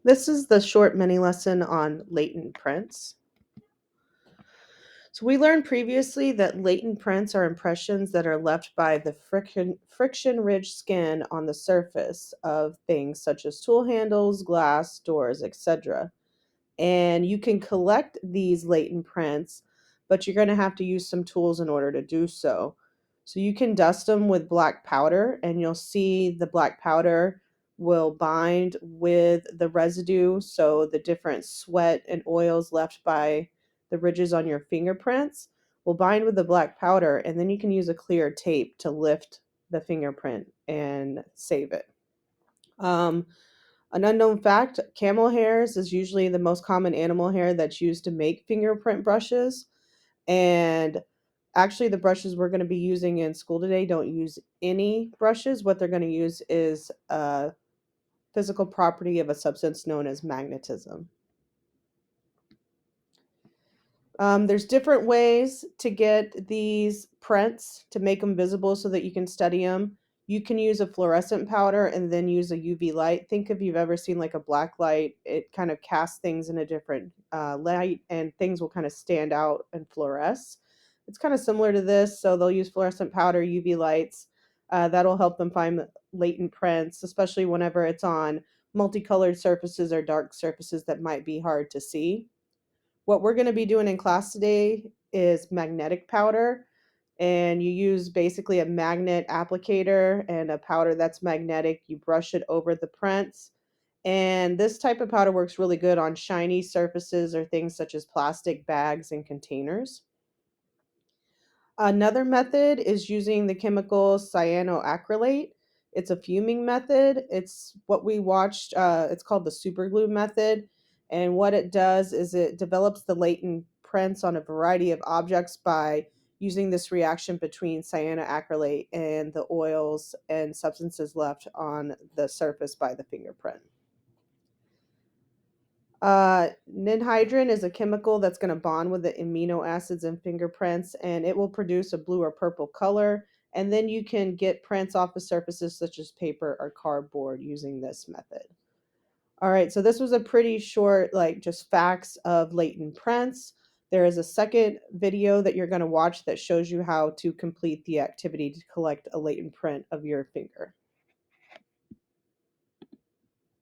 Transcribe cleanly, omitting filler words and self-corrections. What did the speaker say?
This is the short mini lesson on latent prints. So we learned previously that latent prints are impressions that are left by the friction-ridged skin on the surface of things such as tool handles, glass, doors, etc. And you can collect these latent prints, but you're going to have to use some tools in order to do so. So you can dust them with black powder, and you'll see the black powder will bind with the residue, so the different sweat and oils left by the ridges on your fingerprints will bind with the black powder, and then you can use a clear tape to lift the fingerprint and save it. Um, an unknown fact, camel hairs is usually the most common animal hair that's used to make fingerprint brushes. And actually, the brushes we're going to be using in school today don't use any brushes. What they're going to use is a physical property of a substance known as magnetism. There's different ways to get these prints to make them visible so that you can study them. You can use a fluorescent powder and then use a UV light. Think if you've ever seen like a black light, it kind of casts things in a different light and things will kind of stand out and fluoresce. It's kind of similar to this. So they'll use fluorescent powder, UV lights. That'll help them find latent prints, especially whenever it's on multicolored surfaces or dark surfaces that might be hard to see. What we're going to be doing in class today is magnetic powder, and you use basically a magnet applicator and a powder that's magnetic. You brush it over the prints, and this type of powder works really good on shiny surfaces or things such as plastic bags and containers. Another method is using the chemical cyanoacrylate. It's a fuming method. It's what we watched. It's called the superglue method. And what it does is it develops the latent prints on a variety of objects by using this reaction between cyanoacrylate and the oils and substances left on the surface by the fingerprint. Ninhydrin is a chemical that's going to bond with the amino acids in fingerprints, and it will produce a blue or purple color. And then you can get prints off of surfaces such as paper or cardboard using this method. All right, so this was a pretty short, like just facts of latent prints. There is a second video that you're going to watch that shows you how to complete the activity to collect a latent print of your finger.